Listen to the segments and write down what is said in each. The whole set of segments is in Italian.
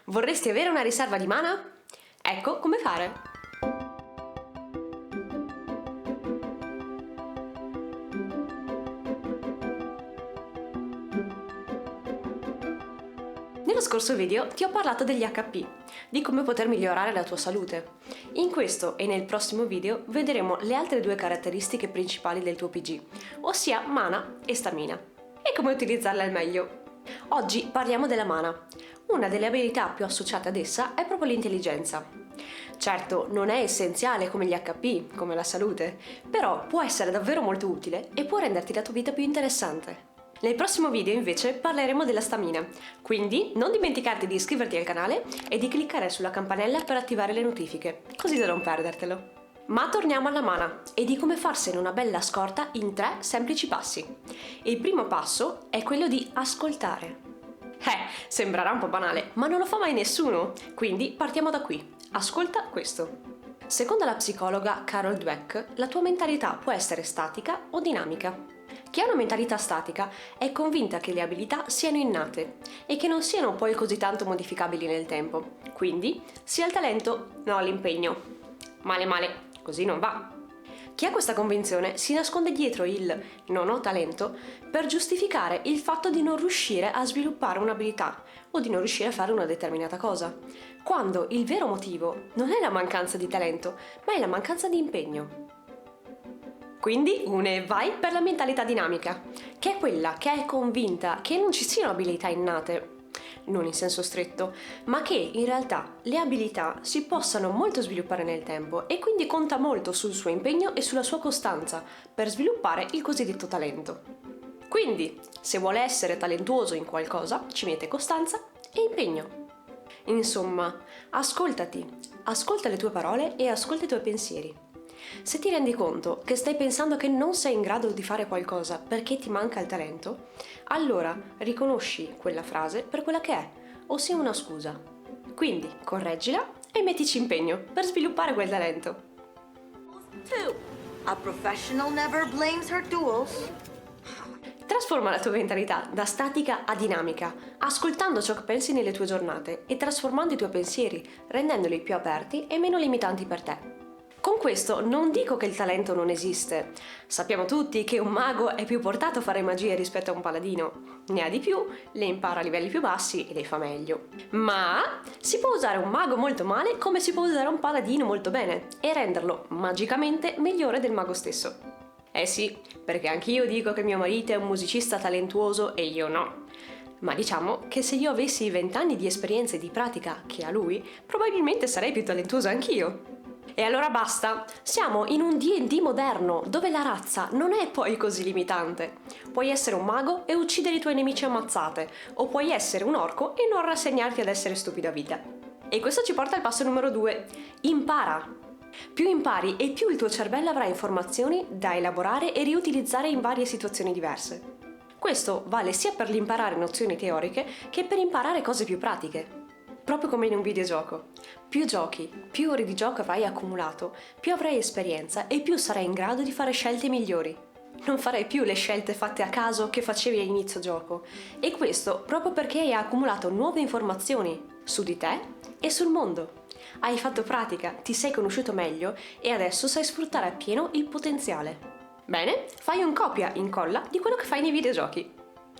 Vorresti avere una riserva di mana? Ecco come fare! Nello scorso video ti ho parlato degli HP, di come poter migliorare la tua salute. In questo e nel prossimo video vedremo le altre due caratteristiche principali del tuo PG, ossia mana e stamina, e come utilizzarle al meglio. Oggi parliamo della mana. Una delle abilità più associate ad essa è proprio l'intelligenza. Certo, non è essenziale come gli HP, come la salute, però può essere davvero molto utile e può renderti la tua vita più interessante. Nel prossimo video invece parleremo della stamina, quindi non dimenticarti di iscriverti al canale e di cliccare sulla campanella per attivare le notifiche, così da non perdertelo. Ma torniamo alla mana e di come farsene una bella scorta in 3 semplici passi. Il primo passo è quello di ascoltare. Sembrerà un po' banale, ma non lo fa mai nessuno, quindi partiamo da qui. Ascolta questo. Secondo la psicologa Carol Dweck, la tua mentalità può essere statica o dinamica. Chi ha una mentalità statica è convinta che le abilità siano innate e che non siano poi così tanto modificabili nel tempo. Quindi, sia il talento, no all'impegno. Male, così non va. Chi ha questa convinzione si nasconde dietro il "non ho talento" per giustificare il fatto di non riuscire a sviluppare un'abilità o di non riuscire a fare una determinata cosa, quando il vero motivo non è la mancanza di talento, ma è la mancanza di impegno. Quindi vai per la mentalità dinamica, che è quella che è convinta che non ci siano abilità innate, non in senso stretto, ma che in realtà le abilità si possano molto sviluppare nel tempo e quindi conta molto sul suo impegno e sulla sua costanza per sviluppare il cosiddetto talento. Quindi, se vuole essere talentuoso in qualcosa, ci mette costanza e impegno. Insomma, ascoltati, ascolta le tue parole e ascolta i tuoi pensieri. Se ti rendi conto che stai pensando che non sei in grado di fare qualcosa perché ti manca il talento, allora riconosci quella frase per quella che è, ossia una scusa. Quindi correggila e mettici impegno per sviluppare quel talento. 2. A professional never blames her tools. Trasforma la tua mentalità da statica a dinamica, ascoltando ciò che pensi nelle tue giornate e trasformando i tuoi pensieri, rendendoli più aperti e meno limitanti per te. Con questo non dico che il talento non esiste. Sappiamo tutti che un mago è più portato a fare magie rispetto a un paladino. Ne ha di più, le impara a livelli più bassi e le fa meglio. Ma si può usare un mago molto male come si può usare un paladino molto bene e renderlo magicamente migliore del mago stesso. Eh sì, perché anch'io dico che mio marito è un musicista talentuoso e io no. Ma diciamo che se io avessi 20 anni di esperienza e di pratica che ha lui, probabilmente sarei più talentuosa anch'io. E allora basta, siamo in un D&D moderno dove la razza non è poi così limitante. Puoi essere un mago e uccidere i tuoi nemici a mazzate, o puoi essere un orco e non rassegnarti ad essere stupido a vita. E questo ci porta al passo numero 2. Impara! Più impari e più il tuo cervello avrà informazioni da elaborare e riutilizzare in varie situazioni diverse. Questo vale sia per l'imparare nozioni teoriche che per imparare cose più pratiche. Proprio come in un videogioco. Più giochi, più ore di gioco avrai accumulato, più avrai esperienza e più sarai in grado di fare scelte migliori. Non farai più le scelte fatte a caso che facevi all'inizio gioco. E questo proprio perché hai accumulato nuove informazioni su di te e sul mondo. Hai fatto pratica, ti sei conosciuto meglio e adesso sai sfruttare appieno il potenziale. Bene, fai un copia, incolla di quello che fai nei videogiochi.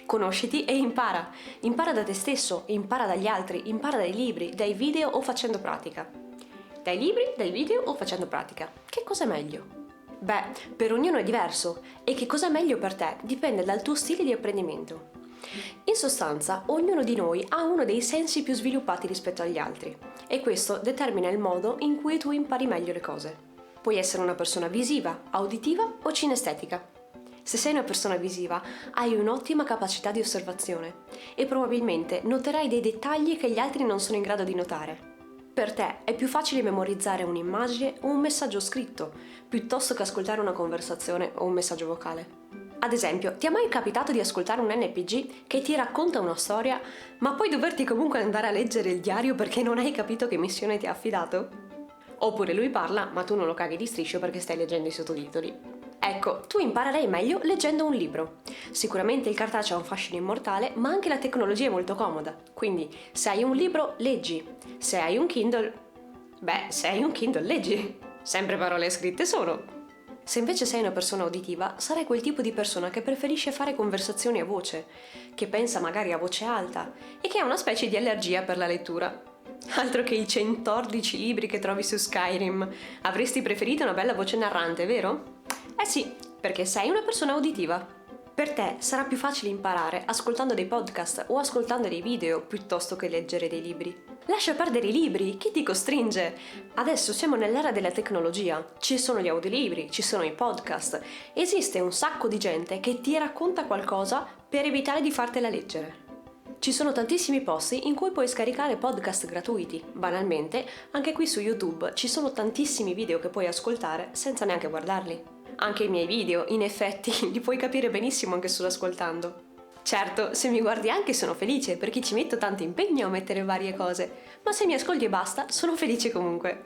Conosciti e impara. Impara da te stesso, impara dagli altri, impara dai libri, dai video o facendo pratica. Dai libri, dai video o facendo pratica. Che cosa è meglio? Beh, per ognuno è diverso e che cosa è meglio per te dipende dal tuo stile di apprendimento. In sostanza, ognuno di noi ha uno dei sensi più sviluppati rispetto agli altri e questo determina il modo in cui tu impari meglio le cose. Puoi essere una persona visiva, auditiva o cinestetica. Se sei una persona visiva, hai un'ottima capacità di osservazione e probabilmente noterai dei dettagli che gli altri non sono in grado di notare. Per te è più facile memorizzare un'immagine o un messaggio scritto, piuttosto che ascoltare una conversazione o un messaggio vocale. Ad esempio, ti è mai capitato di ascoltare un NPC che ti racconta una storia, ma poi doverti comunque andare a leggere il diario perché non hai capito che missione ti ha affidato? Oppure lui parla, ma tu non lo caghi di striscio perché stai leggendo i sottotitoli. Ecco, tu imparerai meglio leggendo un libro. Sicuramente il cartaceo ha un fascino immortale, ma anche la tecnologia è molto comoda. Quindi, se hai un libro, leggi. Se hai un Kindle, leggi. Sempre parole scritte sono. Se invece sei una persona uditiva, sarai quel tipo di persona che preferisce fare conversazioni a voce, che pensa magari a voce alta e che ha una specie di allergia per la lettura. Altro che i 114 libri che trovi su Skyrim. Avresti preferito una bella voce narrante, vero? Eh sì, perché sei una persona uditiva. Per te sarà più facile imparare ascoltando dei podcast o ascoltando dei video piuttosto che leggere dei libri. Lascia perdere i libri, chi ti costringe? Adesso siamo nell'era della tecnologia, ci sono gli audiolibri, ci sono i podcast, esiste un sacco di gente che ti racconta qualcosa per evitare di fartela leggere. Ci sono tantissimi posti in cui puoi scaricare podcast gratuiti. Banalmente, anche qui su YouTube ci sono tantissimi video che puoi ascoltare senza neanche guardarli. Anche i miei video, in effetti, li puoi capire benissimo anche solo ascoltando. Certo, se mi guardi anche sono felice perché ci metto tanto impegno a mettere varie cose, ma se mi ascolti e basta, sono felice comunque.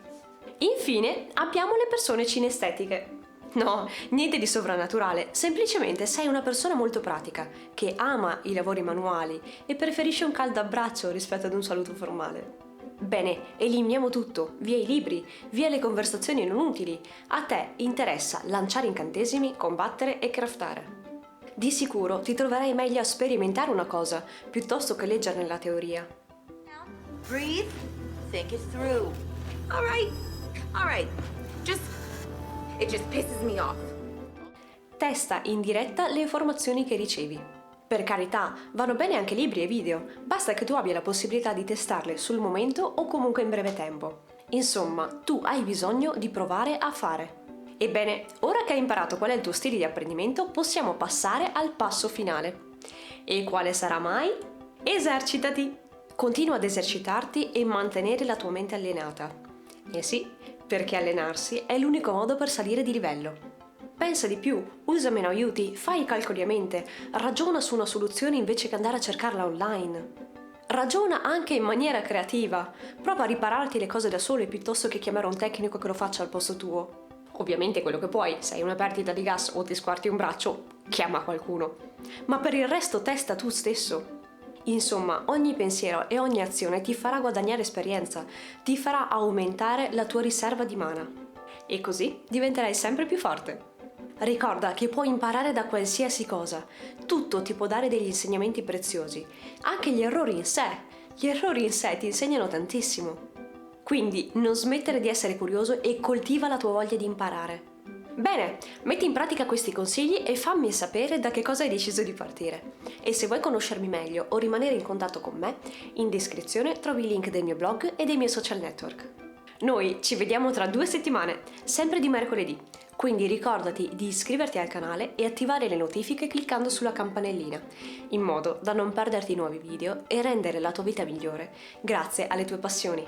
Infine, abbiamo le persone cinestetiche. No, niente di sovrannaturale, semplicemente sei una persona molto pratica, che ama i lavori manuali e preferisce un caldo abbraccio rispetto ad un saluto formale. Bene, eliminiamo tutto, via i libri, via le conversazioni non utili. A te interessa lanciare incantesimi, combattere e craftare. Di sicuro ti troverai meglio a sperimentare una cosa, piuttosto che leggerne la teoria. Breathe, think it through. All right. It just pisses me off. Testa in diretta le informazioni che ricevi. Per carità, vanno bene anche libri e video, basta che tu abbia la possibilità di testarle sul momento o comunque in breve tempo. Insomma, tu hai bisogno di provare a fare. Ebbene, ora che hai imparato qual è il tuo stile di apprendimento, possiamo passare al passo finale. E quale sarà mai? Esercitati! Continua ad esercitarti e mantenere la tua mente allenata. Eh sì, perché allenarsi è l'unico modo per salire di livello. Pensa di più, usa meno aiuti, fai i calcoli a mente, ragiona su una soluzione invece che andare a cercarla online. Ragiona anche in maniera creativa, prova a ripararti le cose da sole piuttosto che chiamare un tecnico che lo faccia al posto tuo. Ovviamente quello che puoi, se hai una perdita di gas o ti squarti un braccio, chiama qualcuno. Ma per il resto testa tu stesso. Insomma, ogni pensiero e ogni azione ti farà guadagnare esperienza, ti farà aumentare la tua riserva di mana. E così diventerai sempre più forte. Ricorda che puoi imparare da qualsiasi cosa, tutto ti può dare degli insegnamenti preziosi, anche gli errori in sé. Gli errori in sé ti insegnano tantissimo. Quindi non smettere di essere curioso e coltiva la tua voglia di imparare. Bene, metti in pratica questi consigli e fammi sapere da che cosa hai deciso di partire. E se vuoi conoscermi meglio o rimanere in contatto con me, in descrizione trovi i link del mio blog e dei miei social network. Noi ci vediamo tra 2 settimane, sempre di mercoledì, quindi ricordati di iscriverti al canale e attivare le notifiche cliccando sulla campanellina, in modo da non perderti nuovi video e rendere la tua vita migliore grazie alle tue passioni.